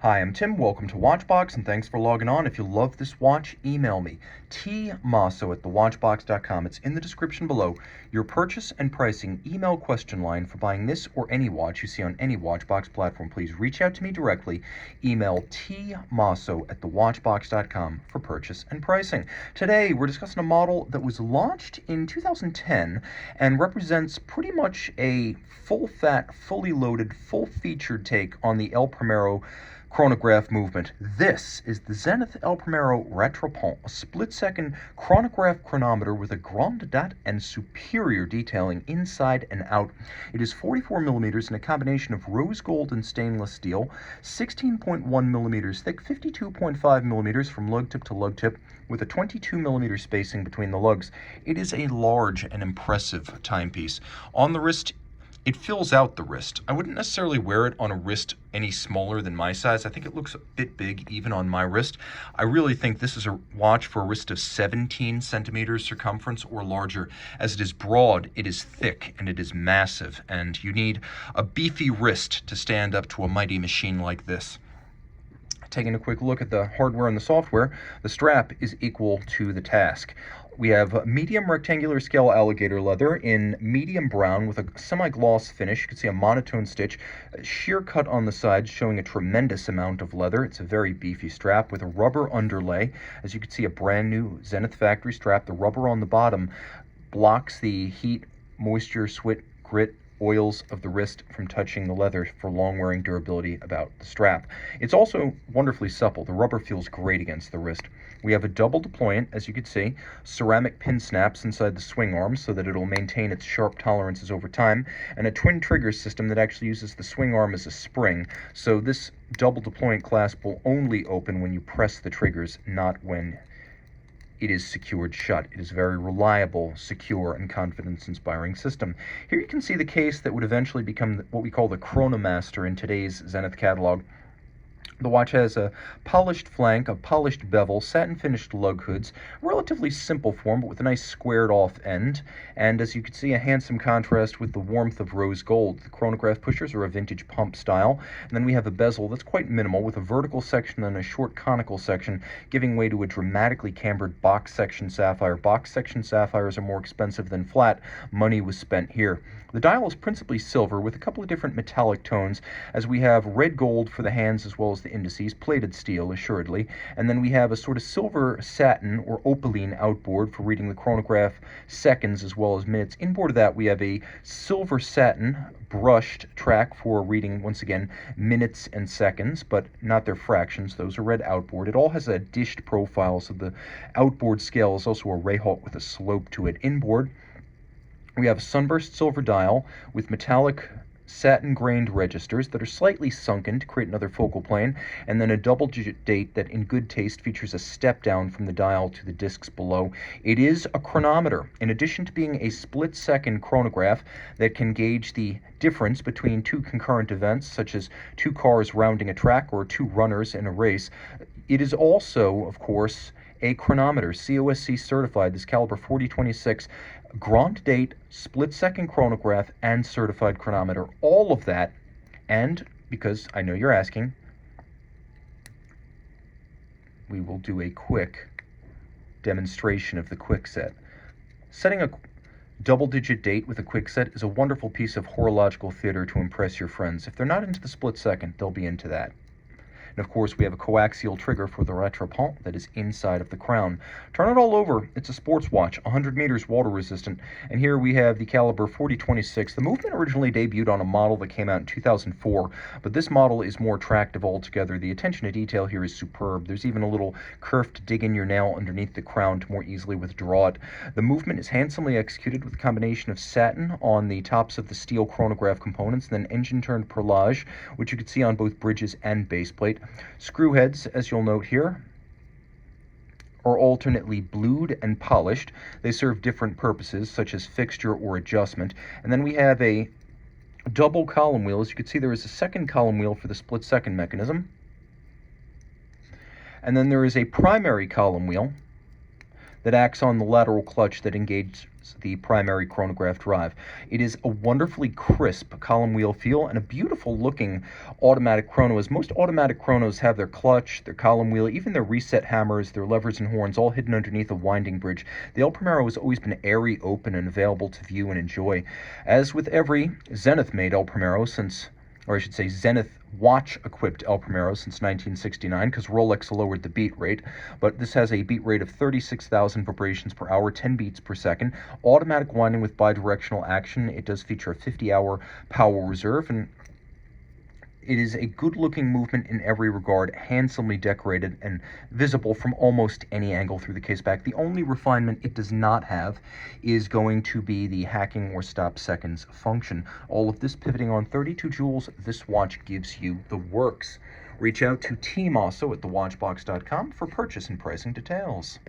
Hi, I'm Tim. Welcome to Watchbox, and thanks for logging on. If you love this watch, email me, tmosso@thewatchbox.com. It's in the description below. Your purchase and pricing email question line for buying this or any watch you see on any Watchbox platform. Please reach out to me directly. Email tmosso@thewatchbox.com for purchase and pricing. Today, we're discussing a model that was launched in 2010 and represents pretty much a full-fat, fully loaded, full-featured take on the El Primero chronograph movement. This is the Zenith El Primero Retropont, a split-second chronograph chronometer with a grande date and superior detailing inside and out. It is 44 millimeters in a combination of rose gold and stainless steel, 16.1 millimeters thick, 52.5 millimeters from lug tip to lug tip, with a 22 millimeter spacing between the lugs. It is a large and impressive timepiece. On the wrist, it fills out the wrist. I wouldn't necessarily wear it on a wrist any smaller than my size. I think it looks a bit big even on my wrist. I really think this is a watch for a wrist of 17 centimeters circumference or larger. As it is broad, it is thick, and it is massive, and you need a beefy wrist to stand up to a mighty machine like this. Taking a quick look at the hardware and the software, the strap is equal to the task. We have medium rectangular scale alligator leather in medium brown with a semi-gloss finish. You can see a monotone stitch, a sheer cut on the sides showing a tremendous amount of leather. It's a very beefy strap with a rubber underlay. As you can see, a brand new Zenith factory strap. The rubber on the bottom blocks the heat, moisture, sweat, grit, oils of the wrist from touching the leather for long-wearing durability about the strap. It's also wonderfully supple. The rubber feels great against the wrist. We have a double deployant, as you can see, ceramic pin snaps inside the swing arm so that it'll maintain its sharp tolerances over time, and a twin trigger system that actually uses the swing arm as a spring. So this double deployant clasp will only open when you press the triggers, not when it is secured shut. It is a very reliable, secure, and confidence-inspiring system. Here you can see the case that would eventually become what we call the Chronomaster in today's Zenith catalog. The watch has a polished flank, a polished bevel, satin-finished lug hoods, relatively simple form, but with a nice squared-off end, and as you can see, a handsome contrast with the warmth of rose gold. The chronograph pushers are a vintage pump style, and then we have a bezel that's quite minimal, with a vertical section and a short conical section, giving way to a dramatically cambered box-section sapphire. Box-section sapphires are more expensive than flat. Money was spent here. The dial is principally silver with a couple of different metallic tones, as we have red gold for the hands as well as the indices, plated steel assuredly, and then we have a sort of silver satin or opaline outboard for reading the chronograph seconds as well as minutes. Inboard of that we have a silver satin brushed track for reading, once again, minutes and seconds, but not their fractions. Those are read outboard. It all has a dished profile, so the outboard scale is also a Rayhawk with a slope to it. Inboard, we have a sunburst silver dial with metallic satin-grained registers that are slightly sunken to create another focal plane, and then a double-digit date that in good taste features a step down from the dial to the discs below. It is a chronometer. In addition to being a split-second chronograph that can gauge the difference between two concurrent events, such as two cars rounding a track or two runners in a race, it is also, of course, a chronometer, COSC certified, this caliber 4026, grande date, split-second chronograph, and certified chronometer. All of that, and because I know you're asking, we will do a quick demonstration of the quick set. Setting a double-digit date with a quick set is a wonderful piece of horological theater to impress your friends. If they're not into the split-second, they'll be into that. And of course, we have a coaxial trigger for the Retropont that is inside of the crown. Turn it all over. It's a sports watch, 100 meters water resistant. And here we have the caliber 4026. The movement originally debuted on a model that came out in 2004, but this model is more attractive altogether. The attention to detail here is superb. There's even a little kerf to dig in your nail underneath the crown to more easily withdraw it. The movement is handsomely executed with a combination of satin on the tops of the steel chronograph components, and then engine-turned perlage, which you can see on both bridges and base plate. Screw heads, as you'll note here, are alternately blued and polished. They serve different purposes, such as fixture or adjustment. And then we have a double column wheel. As you can see, there is a second column wheel for the split-second mechanism. And then there is a primary column wheel that acts on the lateral clutch that engages is the primary chronograph drive. It is a wonderfully crisp column wheel feel and a beautiful looking automatic chrono, as most automatic chronos have their clutch, their column wheel, even their reset hammers, their levers and horns all hidden underneath a winding bridge. The El Primero has always been airy, open, and available to view and enjoy. As with every Zenith-made El Primero or I should say Zenith watch-equipped El Primero since 1969, because Rolex lowered the beat rate, but this has a beat rate of 36,000 vibrations per hour, 10 beats per second, automatic winding with bidirectional action. It does feature a 50-hour power reserve, and it is a good-looking movement in every regard, handsomely decorated and visible from almost any angle through the case back. The only refinement it does not have is going to be the hacking or stop seconds function. All of this pivoting on 32 joules, this watch gives you the works. Reach out to Team Mosso at thewatchbox.com for purchase and pricing details.